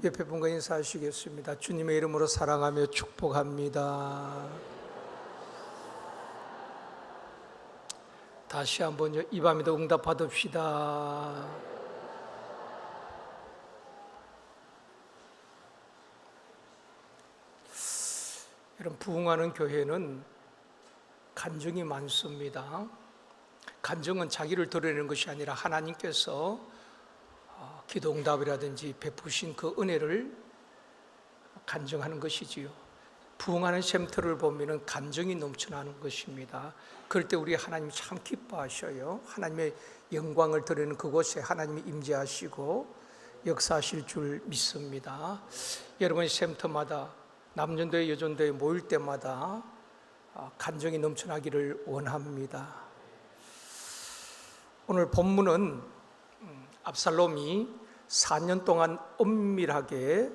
옆에 분과 인사하시겠습니다. 주님의 이름으로 사랑하며 축복합니다. 다시 한번 이 밤에도 응답 받읍시다. 여러분, 부흥하는 교회는 간증이 많습니다. 간증은 자기를 드러내는 것이 아니라 하나님께서 기도응답이라든지 베푸신 그 은혜를 간증하는 것이지요. 부흥하는 샘터를 보면 간증이 넘쳐나는 것입니다. 그럴 때 우리 하나님이 참 기뻐하셔요. 하나님의 영광을 드리는 그곳에 하나님이 임재하시고 역사하실 줄 믿습니다. 여러분, 샘터마다 남전도회 여전도회 모일 때마다 간증이 넘쳐나기를 원합니다. 오늘 본문은 압살롬이 4년 동안 엄밀하게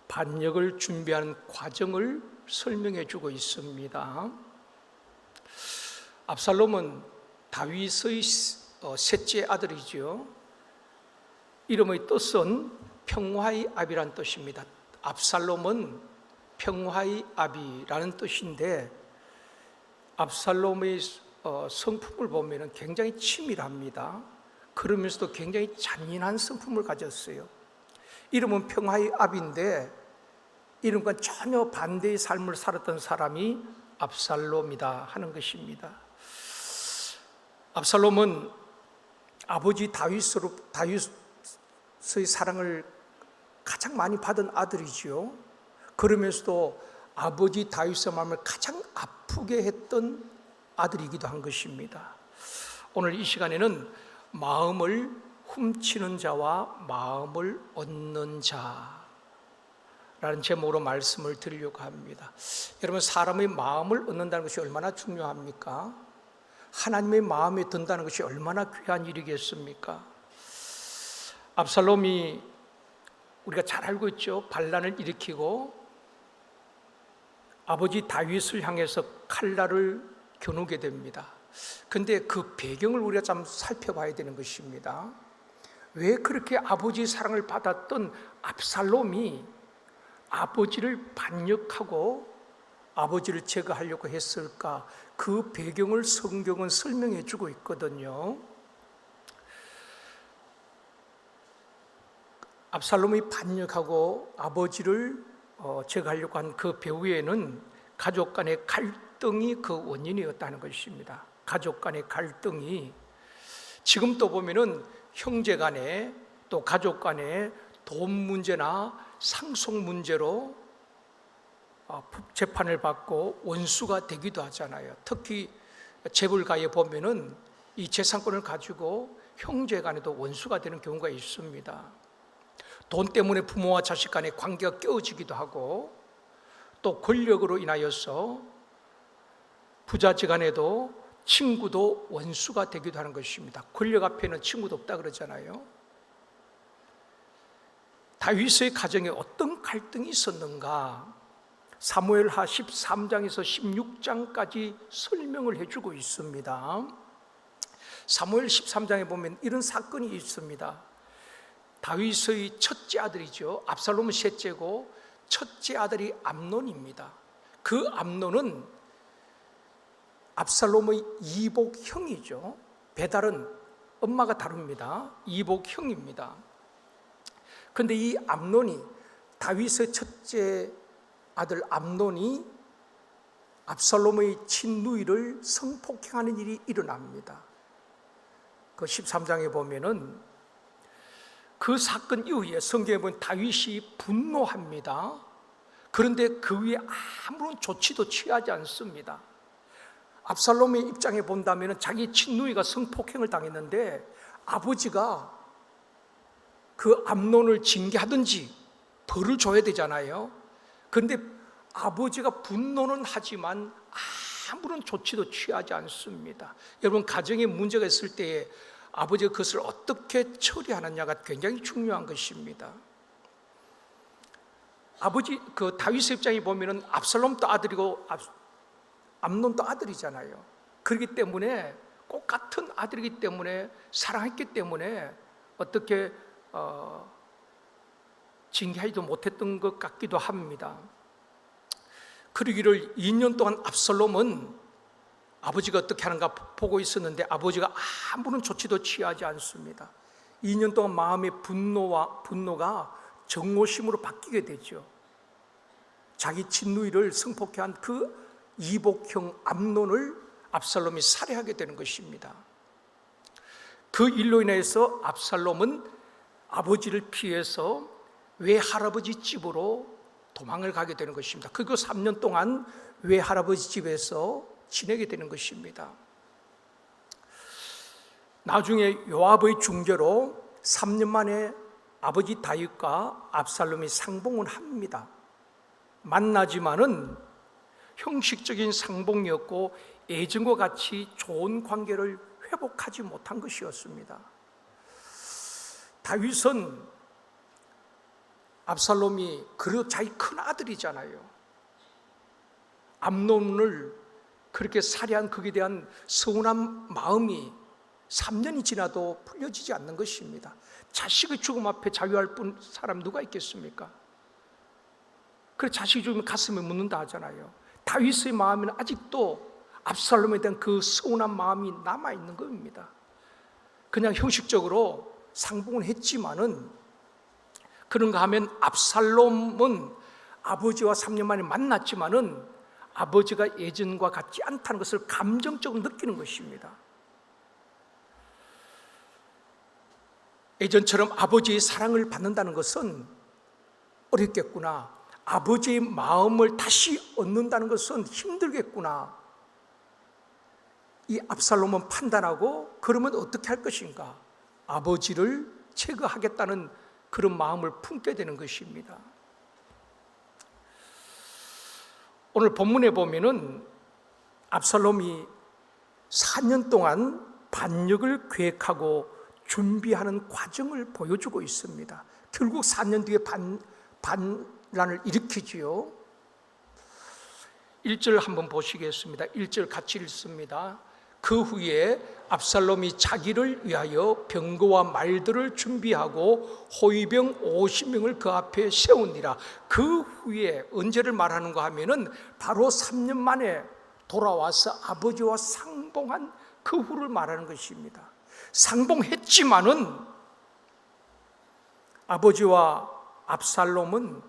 반역을 준비하는 과정을 설명해 주고 있습니다. 압살롬은 다윗의 셋째 아들이죠. 이름의 뜻은 평화의 아비란 뜻입니다. 압살롬은 평화의 아비라는 뜻인데, 압살롬의 성품을 보면 굉장히 치밀합니다. 그러면서도 굉장히 잔인한 성품을 가졌어요. 이름은 평화의 아비인데 이름과 전혀 반대의 삶을 살았던 사람이 압살롬이다 하는 것입니다. 압살롬은 아버지 다윗의 사랑을 가장 많이 받은 아들이지요. 그러면서도 아버지 다윗의 마음을 가장 아프게 했던 아들이기도 한 것입니다. 오늘 이 시간에는 마음을 훔치는 자와 마음을 얻는 자라는 제목으로 말씀을 드리려고 합니다. 여러분, 사람의 마음을 얻는다는 것이 얼마나 중요합니까? 하나님의 마음에 든다는 것이 얼마나 귀한 일이겠습니까? 압살롬이 우리가 잘 알고 있죠. 반란을 일으키고 아버지 다윗을 향해서 칼날을 겨누게 됩니다. 근데 그 배경을 우리가 좀 살펴봐야 되는 것입니다. 왜 그렇게 아버지의 사랑을 받았던 압살롬이 아버지를 반역하고 아버지를 제거하려고 했을까? 그 배경을 성경은 설명해 주고 있거든요. 압살롬이 반역하고 아버지를 제거하려고 한 그 배후에는 가족 간의 갈등이 그 원인이었다는 것입니다. 가족 간의 갈등이 지금도 보면은 형제 간에 또 가족 간에 돈 문제나 상속 문제로 재판을 받고 원수가 되기도 하잖아요. 특히 재벌가에 보면은 이 재산권을 가지고 형제 간에도 원수가 되는 경우가 있습니다. 돈 때문에 부모와 자식 간의 관계가 깨어지기도 하고, 또 권력으로 인하여서 부자지간에도 친구도 원수가 되기도 하는 것입니다. 권력 앞에는 친구도 없다 그러잖아요. 다윗의 가정에 어떤 갈등이 있었는가? 사무엘하 13장에서 16장까지 설명을 해주고 있습니다. 사무엘 13장에 보면 이런 사건이 있습니다. 다윗의 첫째 아들이죠. 압살롬은 셋째고 첫째 아들이 암논입니다. 그 암논은 압살롬의 이복형이죠. 배달은 엄마가 다릅니다. 이복형입니다. 그런데 이 암논이, 다윗의 첫째 아들 암논이 압살롬의 친누이를 성폭행하는 일이 일어납니다. 그 13장에 보면은 그 사건 이후에 성경에 보면 다윗이 분노합니다. 그런데 그 위에 아무런 조치도 취하지 않습니다. 압살롬의 입장에 본다면 자기 친누이가 성폭행을 당했는데 아버지가 그 암논을 징계하든지 벌을 줘야 되잖아요. 그런데 아버지가 분노는 하지만 아무런 조치도 취하지 않습니다. 여러분, 가정에 문제가 있을 때에 아버지가 그것을 어떻게 처리하느냐가 굉장히 중요한 것입니다. 아버지, 그 다윗의 입장에 보면은 압살롬도 아들이고 암논도 아들이잖아요. 그렇기 때문에 꼭 같은 아들이기 때문에 사랑했기 때문에 어떻게 징계하지도 못했던 것 같기도 합니다. 그러기를 2년 동안 압살롬은 아버지가 어떻게 하는가 보고 있었는데 아버지가 아무런 조치도 취하지 않습니다. 2년 동안 마음의 분노가 정오심으로 바뀌게 되죠. 자기 친누이를 성폭해 한 그 이복형 암논을 압살롬이 살해하게 되는 것입니다. 그 일로 인해서 압살롬은 아버지를 피해서 외할아버지 집으로 도망을 가게 되는 것입니다. 그리고 3년 동안 외할아버지 집에서 지내게 되는 것입니다. 나중에 요압의 중재로 3년 만에 아버지 다윗과 압살롬이 상봉을 합니다. 만나지만은 형식적인 상봉이었고 예전과 같이 좋은 관계를 회복하지 못한 것이었습니다. 다윗은 압살롬이 그래도 자기 큰 아들이잖아요. 암논을 그렇게 살해한 그에 대한 서운한 마음이 3년이 지나도 풀려지지 않는 것입니다. 자식의 죽음 앞에 자유할 사람 누가 있겠습니까? 그래 자식이 죽으면 가슴에 묻는다 하잖아요. 다윗의 마음에는 아직도 압살롬에 대한 그 서운한 마음이 남아있는 겁니다. 그냥 형식적으로 상봉을 했지만은 그런가 하면 압살롬은 아버지와 3년 만에 만났지만은 아버지가 예전과 같지 않다는 것을 감정적으로 느끼는 것입니다. 예전처럼 아버지의 사랑을 받는다는 것은 어렵겠구나. 아버지의 마음을 다시 얻는다는 것은 힘들겠구나. 이 압살롬은 판단하고 그러면 어떻게 할 것인가? 아버지를 제거하겠다는 그런 마음을 품게 되는 것입니다. 오늘 본문에 보면은 압살롬이 4년 동안 반역을 계획하고 준비하는 과정을 보여주고 있습니다. 결국 4년 뒤에 반란을 일으키지요. 1절 한번 보시겠습니다. 1절 같이 읽습니다. 그 후에 압살롬이 자기를 위하여 병거와 말들을 준비하고 호위병 50명을 그 앞에 세우니라. 그 후에 언제를 말하는가 하면은 바로 3년 만에 돌아와서 아버지와 상봉한 그 후를 말하는 것입니다. 상봉했지만은 아버지와 압살롬은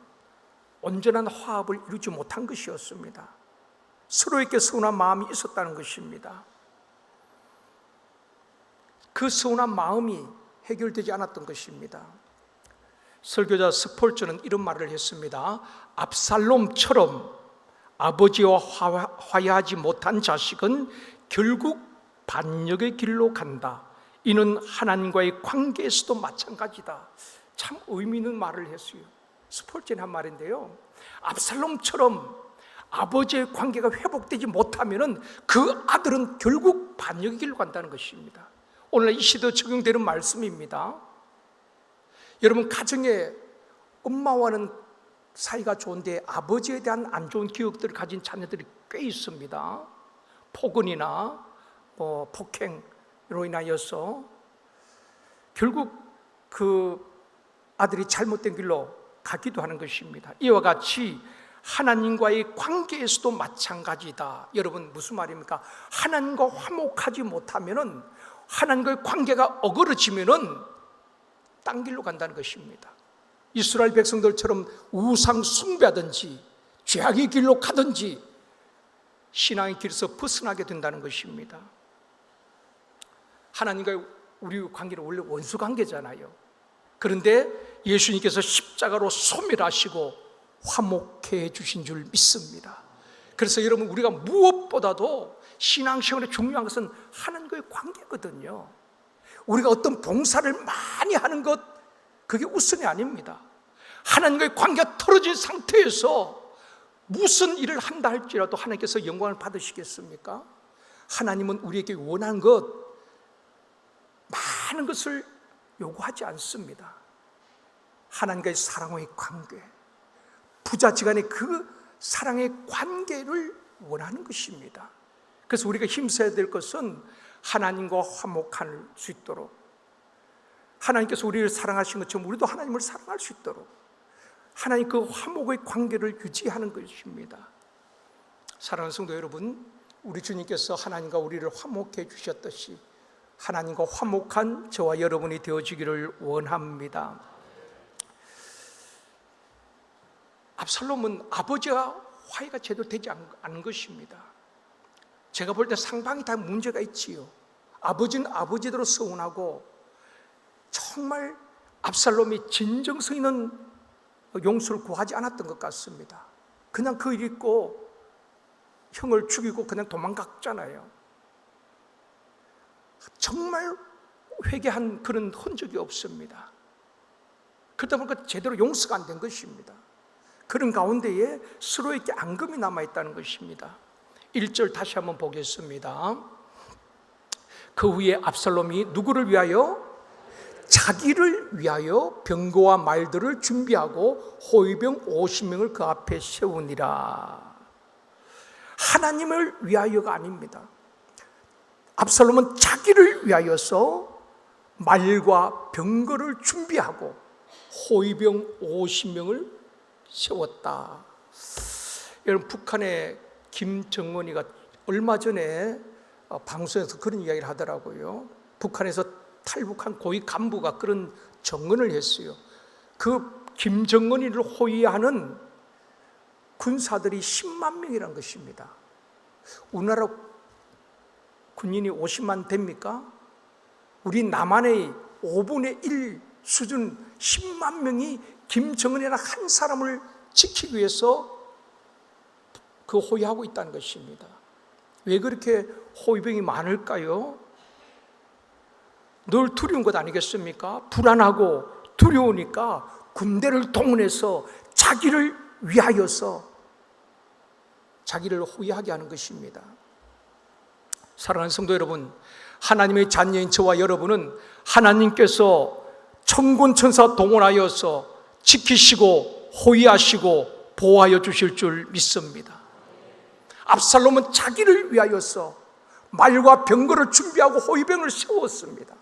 온전한 화합을 이루지 못한 것이었습니다. 서로에게 서운한 마음이 있었다는 것입니다. 그 서운한 마음이 해결되지 않았던 것입니다. 설교자 스폴저는 이런 말을 했습니다. 압살롬처럼 아버지와 화해하지 못한 자식은 결국 반역의 길로 간다. 이는 하나님과의 관계에서도 마찬가지다. 참 의미 있는 말을 했어요. 스폴전이 한 말인데요, 압살롬처럼 아버지의 관계가 회복되지 못하면 그 아들은 결국 반역의 길로 간다는 것입니다. 오늘 이 시대에 적용되는 말씀입니다. 여러분, 가정에 엄마와는 사이가 좋은데 아버지에 대한 안 좋은 기억들을 가진 자녀들이 꽤 있습니다. 폭언이나 폭행으로 인하여서 결국 그 아들이 잘못된 길로 가기도 하는 것입니다. 이와 같이 하나님과의 관계에서도 마찬가지다. 여러분, 무슨 말입니까? 하나님과 화목하지 못하면은, 하나님과의 관계가 어그러지면은 딴 길로 간다는 것입니다. 이스라엘 백성들처럼 우상 숭배하든지 죄악의 길로 가든지 신앙의 길에서 벗어나게 된다는 것입니다. 하나님과의 우리 관계는 원래 원수 관계잖아요. 그런데 예수님께서 십자가로 소멸하시고 화목해 주신 줄 믿습니다. 그래서 여러분, 우리가 무엇보다도 신앙생활에 중요한 것은 하나님과의 관계거든요. 우리가 어떤 봉사를 많이 하는 것, 그게 우선이 아닙니다. 하나님과의 관계가 틀어진 상태에서 무슨 일을 한다 할지라도 하나님께서 영광을 받으시겠습니까? 하나님은 우리에게 원하는 것, 많은 것을 요구하지 않습니다. 하나님과의 사랑의 관계, 부자지간의 그 사랑의 관계를 원하는 것입니다. 그래서 우리가 힘써야 될 것은 하나님과 화목할 수 있도록, 하나님께서 우리를 사랑하신 것처럼 우리도 하나님을 사랑할 수 있도록, 하나님 그 화목의 관계를 유지하는 것입니다. 사랑하는 성도 여러분, 우리 주님께서 하나님과 우리를 화목해 주셨듯이 하나님과 화목한 저와 여러분이 되어지기를 원합니다. 압살롬은 아버지와 화해가 제대로 되지 않은 것입니다. 제가 볼 때 상방이 다 문제가 있지요. 아버지는 아버지대로 서운하고 정말 압살롬이 진정성 있는 용서를 구하지 않았던 것 같습니다. 그냥 그 일 있고 형을 죽이고 그냥 도망갔잖아요. 정말 회개한 그런 흔적이 없습니다. 그러다 보니까 제대로 용서가 안 된 것입니다. 그런 가운데에 서로에게 앙금이 남아있다는 것입니다. 1절 다시 한번 보겠습니다. 그 후에 압살롬이 누구를 위하여? 자기를 위하여 병거와 말들을 준비하고 호위병 50명을 그 앞에 세우니라. 하나님을 위하여가 아닙니다. 압살롬은 자기를 위하여서 말과 병거를 준비하고 호위병 50명을 세웠다. 여러분, 북한의 김정은이가 얼마 전에 방송에서 그런 이야기를 하더라고요. 북한에서 탈북한 고위 간부가 그런 정언을 했어요. 그 김정은이를 호위하는 군사들이 10만 명이란 것입니다. 우리나라 군인이 50만 됩니까? 우리 남한의 5분의 1 수준 10만 명이 김정은이라는 한 사람을 지키기 위해서 그 호위하고 있다는 것입니다. 왜 그렇게 호위병이 많을까요? 늘 두려운 것 아니겠습니까? 불안하고 두려우니까 군대를 동원해서 자기를 위하여서 자기를 호위하게 하는 것입니다. 사랑하는 성도 여러분, 하나님의 자녀인 저와 여러분은 하나님께서 천군 천사 동원하여서 지키시고 호위하시고 보호하여 주실 줄 믿습니다. 압살롬은 자기를 위하여서 말과 병거를 준비하고 호위병을 세웠습니다.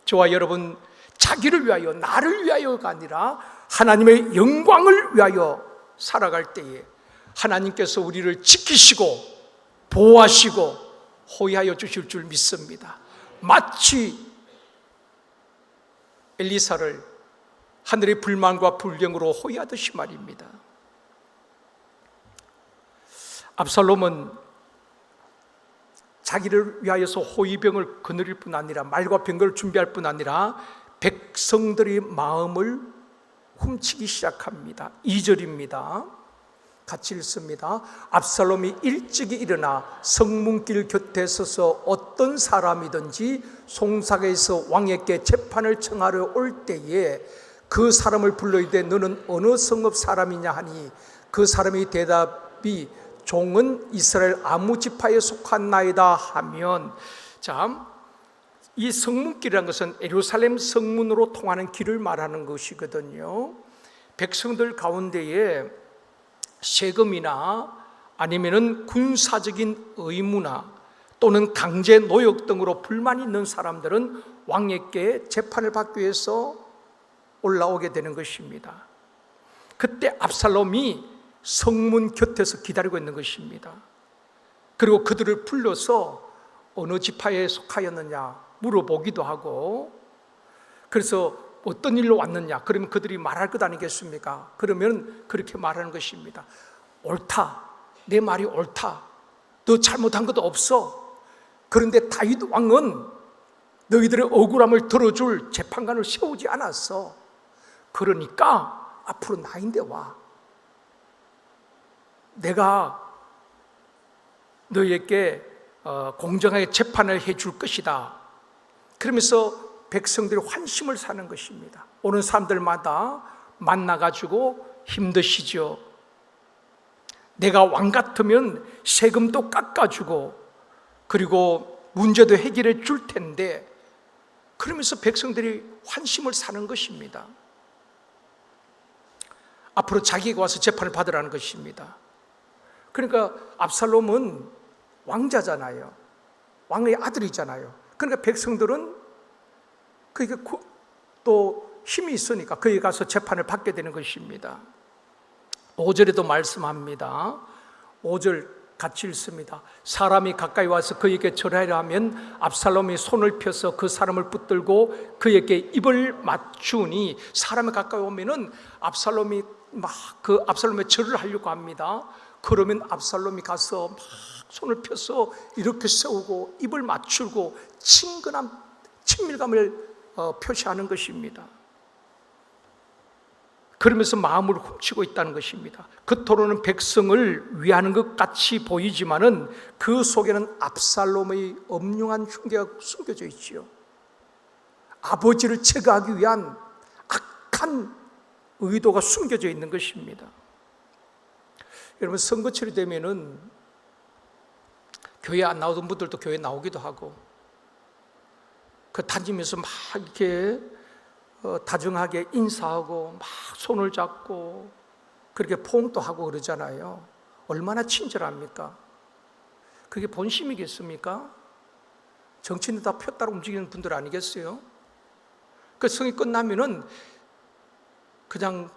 저와 여러분, 자기를 위하여, 나를 위하여가 아니라 하나님의 영광을 위하여 살아갈 때에 하나님께서 우리를 지키시고 보호하시고 호위하여 주실 줄 믿습니다. 마치 엘리사를 하늘의 불만과 불경으로 호위하듯이 말입니다. 압살롬은 자기를 위하여서 호위병을 거느릴 뿐 아니라 말과 병거를 준비할 뿐 아니라 백성들의 마음을 훔치기 시작합니다. 2절입니다. 같이 읽습니다. 압살롬이 일찍이 일어나 성문길 곁에 서서 어떤 사람이든지 송사에서 왕에게 재판을 청하러 올 때에 그 사람을 불러 이르되 너는 어느 성읍 사람이냐 하니 그 사람이 대답이 종은 이스라엘 아무 지파에 속한 나이다 하면, 자, 이 성문길이라는 것은 예루살렘 성문으로 통하는 길을 말하는 것이거든요. 백성들 가운데에 세금이나 아니면은 군사적인 의무나 또는 강제 노역 등으로 불만이 있는 사람들은 왕에게 재판을 받기 위해서 올라오게 되는 것입니다. 그때 압살롬이 성문 곁에서 기다리고 있는 것입니다. 그리고 그들을 불러서 어느 지파에 속하였느냐 물어보기도 하고, 그래서 어떤 일로 왔느냐 그러면 그들이 말할 것 아니겠습니까? 그러면 그렇게 말하는 것입니다. 옳다, 내 말이 옳다, 너 잘못한 것도 없어. 그런데 다윗 왕은 너희들의 억울함을 들어줄 재판관을 세우지 않았어. 그러니까 앞으로 나인데 와, 내가 너희에게 공정하게 재판을 해줄 것이다. 그러면서 백성들이 환심을 사는 것입니다. 오는 사람들마다 만나가지고 힘드시죠. 내가 왕 같으면 세금도 깎아주고 그리고 문제도 해결해 줄 텐데, 그러면서 백성들이 환심을 사는 것입니다. 앞으로 자기가 와서 재판을 받으라는 것입니다. 그러니까 압살롬은 왕자잖아요. 왕의 아들이잖아요. 그러니까 백성들은 그러니까 또 힘이 있으니까 거기 가서 재판을 받게 되는 것입니다. 5절에도 말씀합니다. 5절 같이 읽습니다. 사람이 가까이 와서 그에게 절하려 하면 압살롬이 손을 펴서 그 사람을 붙들고 그에게 입을 맞추니, 사람이 가까이 오면은 압살롬이 막 그 압살롬의 절을 하려고 합니다. 그러면 압살롬이 가서 막 손을 펴서 이렇게 세우고 입을 맞추고 친밀감을 표시하는 것입니다. 그러면서 마음을 훔치고 있다는 것입니다. 겉으로는 백성을 위하는 것 같이 보이지만은 그 속에는 압살롬의 엄중한 흉계가 숨겨져 있지요. 아버지를 제거하기 위한 악한 의도가 숨겨져 있는 것입니다. 여러분, 선거철이 되면은 교회 안 나오던 분들도 교회 나오기도 하고, 그 다니면서 막 이렇게 다정하게 인사하고 막 손을 잡고 그렇게 포옹도 하고 그러잖아요. 얼마나 친절합니까? 그게 본심이겠습니까? 정치인들 다 표 따라 움직이는 분들 아니겠어요? 그 성이 끝나면은 그냥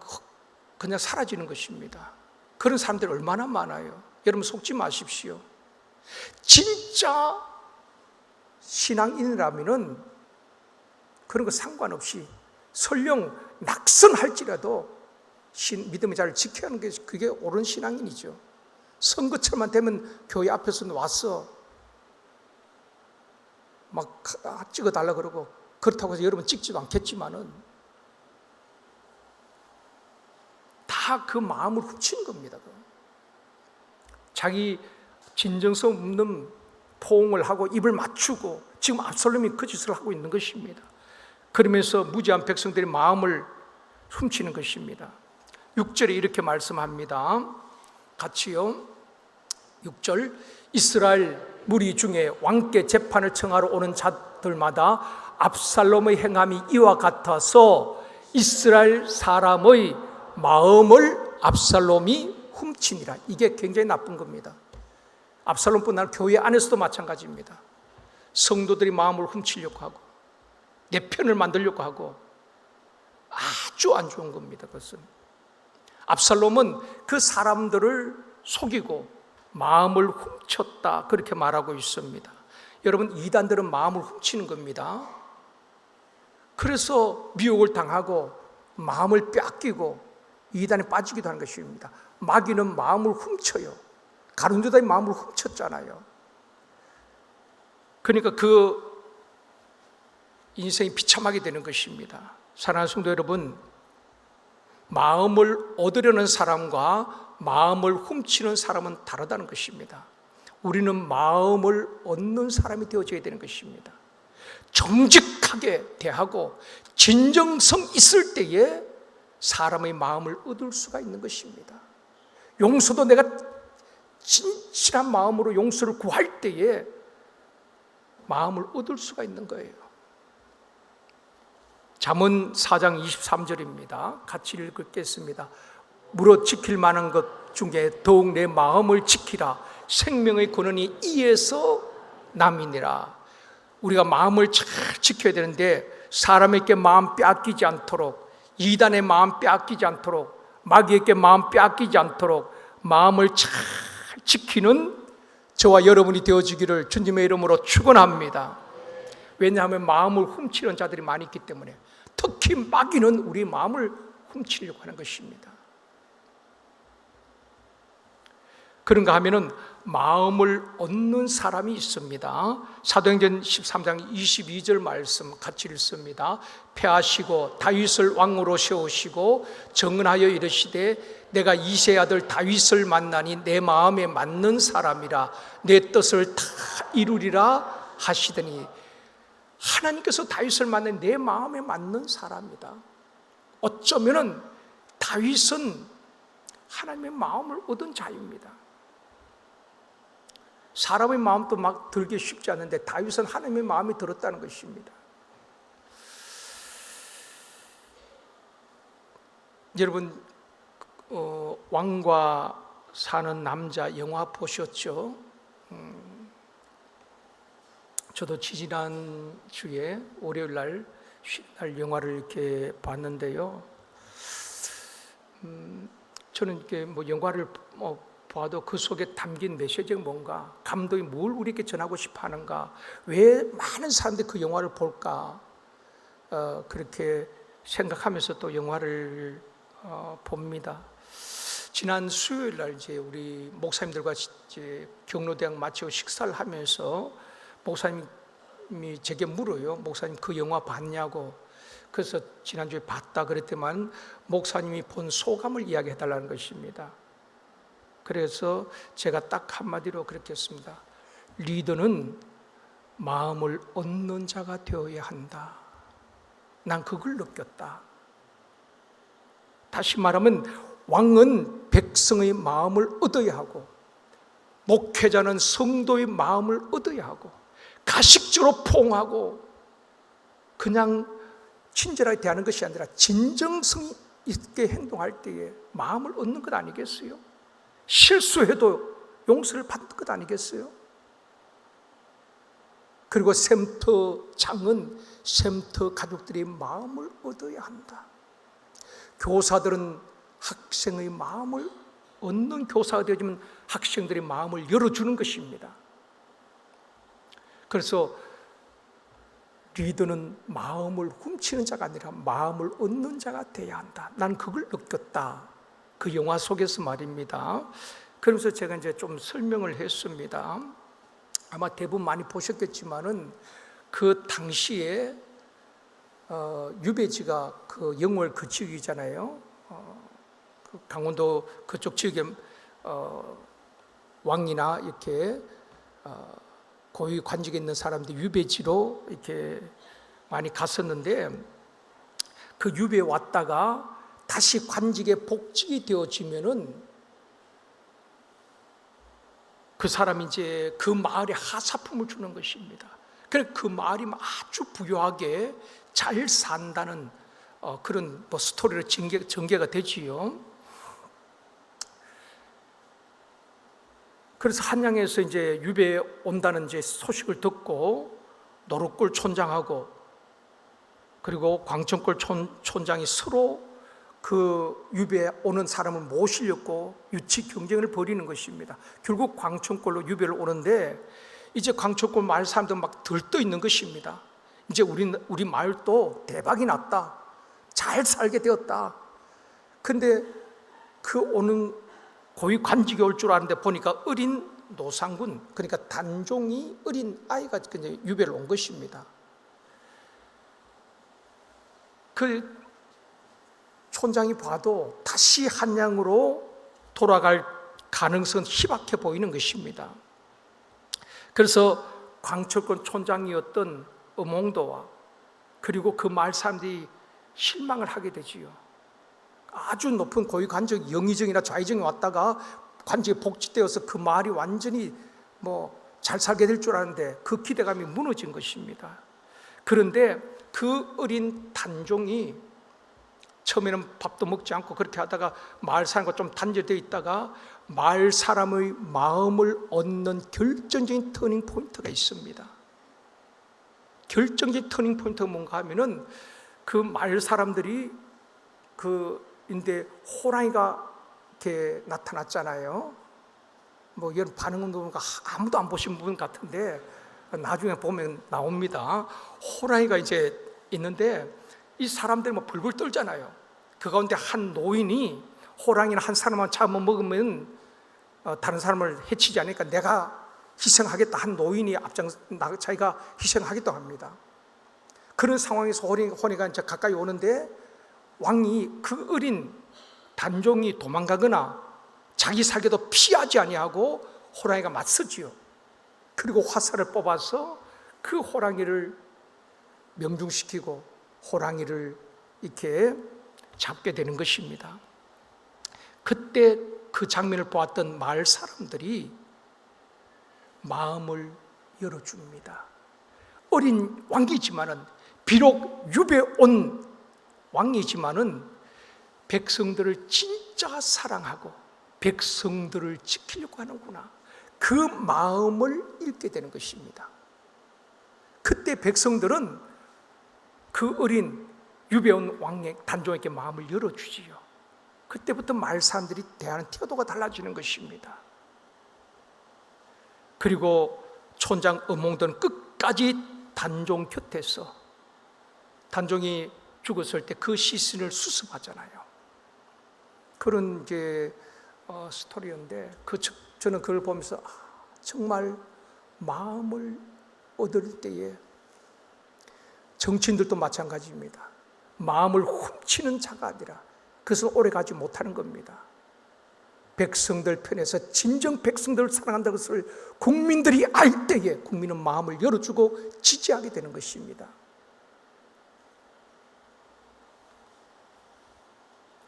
사라지는 것입니다. 그런 사람들이 얼마나 많아요. 여러분, 속지 마십시오. 진짜 신앙인이라면은 그런 거 상관없이 설령 낙선할지라도 믿음의 자리를 지켜야 하는 게 그게 옳은 신앙인이죠. 선거철만 되면 교회 앞에서 와서 막 찍어달라 그러고, 그렇다고 해서 여러분 찍지도 않겠지만은 다 그 마음을 훔치는 겁니다. 자기 진정성 없는 포옹을 하고 입을 맞추고 지금 압살롬이 그 짓을 하고 있는 것입니다. 그러면서 무지한 백성들의 마음을 훔치는 것입니다. 6절에 이렇게 말씀합니다. 같이요. 6절, 이스라엘 무리 중에 왕께 재판을 청하러 오는 자들마다 압살롬의 행함이 이와 같아서 이스라엘 사람의 마음을 압살롬이 훔치니라. 이게 굉장히 나쁜 겁니다. 압살롬뿐만 아니라 교회 안에서도 마찬가지입니다. 성도들이 마음을 훔치려고 하고 내 편을 만들려고 하고 아주 안 좋은 겁니다. 그것은 압살롬은 그 사람들을 속이고 마음을 훔쳤다, 그렇게 말하고 있습니다. 여러분, 이단들은 마음을 훔치는 겁니다. 그래서 미혹을 당하고 마음을 빼앗기고 이단에 빠지기도 하는 것입니다. 마귀는 마음을 훔쳐요. 가룟 유다의 마음을 훔쳤잖아요. 그러니까 그 인생이 비참하게 되는 것입니다. 사랑하는 성도 여러분, 마음을 얻으려는 사람과 마음을 훔치는 사람은 다르다는 것입니다. 우리는 마음을 얻는 사람이 되어져야 되는 것입니다. 정직하게 대하고 진정성 있을 때에 사람의 마음을 얻을 수가 있는 것입니다. 용서도 내가 진실한 마음으로 용서를 구할 때에 마음을 얻을 수가 있는 거예요. 잠언 4장 23절입니다. 같이 읽겠습니다. 물어 지킬 만한 것 중에 더욱 내 마음을 지키라. 생명의 근원이 이에서 남이니라. 우리가 마음을 잘 지켜야 되는데 사람에게 마음 빼앗기지 않도록, 이단의 마음 빼앗기지 않도록, 마귀에게 마음 빼앗기지 않도록 마음을 잘 지키는 저와 여러분이 되어지기를 주님의 이름으로 축원합니다. 왜냐하면 마음을 훔치는 자들이 많이 있기 때문에. 특히 마귀는 우리 마음을 훔치려고 하는 것입니다. 그런가 하면은 마음을 얻는 사람이 있습니다. 사도행전 13장 22절 말씀 같이 읽습니다. 패하시고 다윗을 왕으로 세우시고 정언하여 이르시되 내가 이새의 아들 다윗을 만나니 내 마음에 맞는 사람이라 내 뜻을 다 이루리라 하시더니, 하나님께서 다윗을 만나니 내 마음에 맞는 사람이다. 어쩌면은 다윗은 하나님의 마음을 얻은 자입니다. 사람의 마음도 막 들기 쉽지 않은데 다윗은 하나님의 마음이 들었다는 것입니다. 여러분, 왕과 사는 남자 영화 보셨죠? 저도 지지난 주에 월요일 날 쉬는 날 영화를 이렇게 봤는데요. 저는 이렇게 뭐 영화를 봐도 그 속에 담긴 메시지가 뭔가, 감독이 뭘 우리에게 전하고 싶어 하는가, 왜 많은 사람들이 그 영화를 볼까, 그렇게 생각하면서 또 영화를 봅니다. 지난 수요일 날 이제 우리 목사님들과 이제 경로대학 마치고 식사를 하면서 목사님이 제게 물어요. 목사님 그 영화 봤냐고. 그래서 지난주에 봤다 그랬더만 목사님이 본 소감을 이야기해 달라는 것입니다. 그래서 제가 딱 한마디로 그렇게 했습니다. 리더는 마음을 얻는 자가 되어야 한다. 난 그걸 느꼈다. 다시 말하면 왕은 백성의 마음을 얻어야 하고, 목회자는 성도의 마음을 얻어야 하고, 가식적으로 포옹하고 그냥 친절하게 대하는 것이 아니라 진정성 있게 행동할 때에 마음을 얻는 것 아니겠어요? 실수해도 용서를 받는 것 아니겠어요? 그리고 샘터장은 샘터 가족들의 마음을 얻어야 한다. 교사들은 학생의 마음을 얻는 교사가 되어지면 학생들의 마음을 열어주는 것입니다. 그래서 리더는 마음을 훔치는 자가 아니라 마음을 얻는 자가 되어야 한다. 난 그걸 느꼈다. 그 영화 속에서 말입니다. 그러면서 제가 이제 좀 설명을 했습니다. 아마 대부분 많이 보셨겠지만은 그 당시에 유배지가 그 영월 그 지역이잖아요. 그 강원도 그쪽 지역에 왕이나 이렇게 고위 관직에 있는 사람들이 유배지로 이렇게 많이 갔었는데, 그 유배에 왔다가 다시 관직에 복직이 되어지면은 그 사람이 이제 그 마을에 하사품을 주는 것입니다. 그래서 그 마을이 아주 부유하게 잘 산다는 그런 뭐 스토리로 전개가 되지요. 그래서 한양에서 이제 유배에 온다는 이제 소식을 듣고 노릇골 촌장하고 그리고 광천골 촌장이 서로 그 유배에 오는 사람을 모시려고 유치 경쟁을 벌이는 것입니다. 결국 광천골로 유배를 오는데 이제 광천골 마을 사람들 막 들떠 있는 것입니다. 이제 우리 마을도 대박이 났다. 잘 살게 되었다. 근데 그 오는 고위 관직이 올 줄 아는데 보니까 어린 노상군, 그러니까 단종이 어린 아이가 이제 유배를 온 것입니다. 그 촌장이 봐도 다시 한양으로 돌아갈 가능성은 희박해 보이는 것입니다. 그래서 광천권 촌장이었던 엄홍도와 그리고 그 마을 사람들이 실망을 하게 되지요. 아주 높은 고위 관직, 영의정이나 좌의정이 왔다가 관직에 복직되어서 그 마을이 완전히 뭐 잘 살게 될 줄 아는데 그 기대감이 무너진 것입니다. 그런데 그 어린 단종이 처음에는 밥도 먹지 않고 그렇게 하다가 마을 사람과 좀 단절되어 있다가 마을 사람의 마음을 얻는 결정적인 터닝 포인트가 있습니다. 결정적인 터닝 포인트가 뭔가 하면은 그 마을 사람들이 인데 호랑이가 이렇게 나타났잖아요. 뭐 이런 반응은 보니까 아무도 안 보신 분 같은데 나중에 보면 나옵니다. 호랑이가 이제 있는데 이 사람들이 뭐 불불 떨잖아요. 그 가운데 한 노인이 호랑이는 한 사람만 잡아먹으면 다른 사람을 해치지 않으니까 내가 희생하겠다 한 노인이 자기가 희생하겠다고 합니다. 그런 상황에서 호랑이가 이제 가까이 오는데 왕이 그 어린 단종이 도망가거나 자기 살게도 피하지 아니하고 호랑이가 맞서지요. 그리고 화살을 뽑아서 그 호랑이를 명중시키고 호랑이를 이렇게 잡게 되는 것입니다. 그때 그 장면을 보았던 마을 사람들이 마음을 열어줍니다. 어린 왕이지만은 비록 유배 온 왕이지만은 백성들을 진짜 사랑하고 백성들을 지키려고 하는구나. 그 마음을 읽게 되는 것입니다. 그때 백성들은 그 어린 유배온 왕의 단종에게 마음을 열어주지요. 그때부터 마을 사람들이 대하는 태도가 달라지는 것입니다. 그리고 촌장 음몽도는 끝까지 단종 곁에서, 단종이 죽었을 때 그 시신을 수습하잖아요. 그런 이제 스토리인데, 저는 그걸 보면서 정말 마음을 얻을 때에, 정치인들도 마찬가지입니다. 마음을 훔치는 자가 아니라 그것을 오래가지 못하는 겁니다. 백성들 편에서 진정 백성들을 사랑한다는 것을 국민들이 알 때에 국민은 마음을 열어주고 지지하게 되는 것입니다.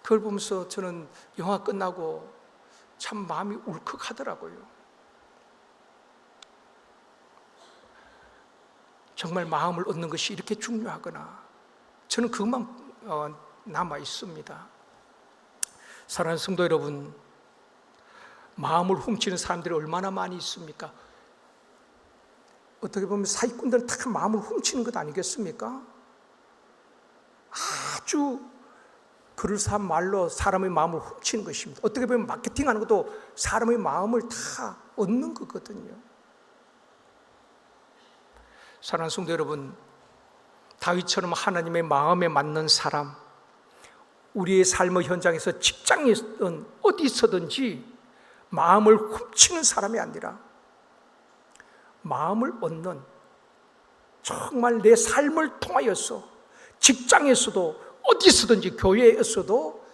그걸 보면서 저는 영화 끝나고 참 마음이 울컥하더라고요. 정말 마음을 얻는 것이 이렇게 중요하구나. 저는 그것만 남아 있습니다. 사랑하는 성도 여러분, 마음을 훔치는 사람들이 얼마나 많이 있습니까? 어떻게 보면 사기꾼들은 다 마음을 훔치는 것 아니겠습니까? 아주 그럴싸한 말로 사람의 마음을 훔치는 것입니다. 어떻게 보면 마케팅하는 것도 사람의 마음을 다 얻는 거거든요. 사랑하는 성도 여러분, 다윗처럼 하나님의 마음에 맞는 사람, 우리의 삶의 현장에서 직장이든 어디서든지 마음을 훔치는 사람이 아니라 마음을 얻는, 정말 내 삶을 통하여서 직장에서도 어디서든지 교회에서도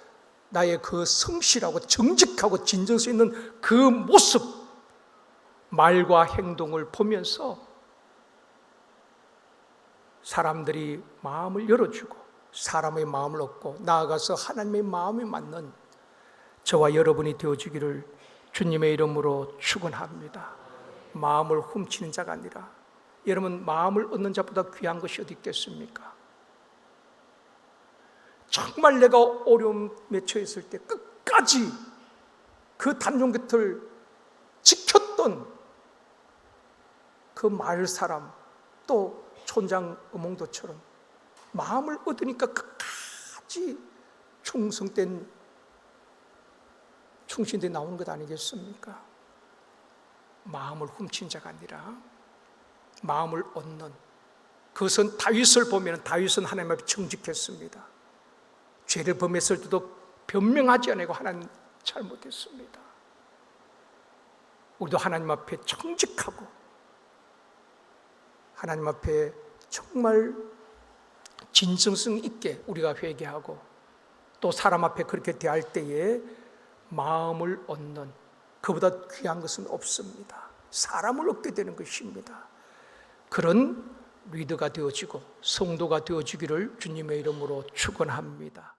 나의 그 성실하고 정직하고 진정성 있는 그 모습, 말과 행동을 보면서 사람들이 마음을 열어주고 사람의 마음을 얻고 나아가서 하나님의 마음에 맞는 저와 여러분이 되어주기를 주님의 이름으로 축원합니다. 마음을 훔치는 자가 아니라, 여러분, 마음을 얻는 자보다 귀한 것이 어디 있겠습니까? 정말 내가 어려움에 처했을 때 끝까지 그 단종 곁을 지켰던 그 마을 사람, 또 촌장 음몽도처럼 마음을 얻으니까 끝까지 충신돼 나오는 것 아니겠습니까? 마음을 훔친 자가 아니라 마음을 얻는, 그것은 다윗을 보면 다윗은 하나님 앞에 정직했습니다. 죄를 범했을 때도 변명하지 않고 하나님 잘못했습니다. 우리도 하나님 앞에 정직하고 하나님 앞에 정말 진정성 있게 우리가 회개하고 또 사람 앞에 그렇게 대할 때에 마음을 얻는, 그보다 귀한 것은 없습니다. 사람을 얻게 되는 것입니다. 그런 리더가 되어지고 성도가 되어지기를 주님의 이름으로 축원합니다.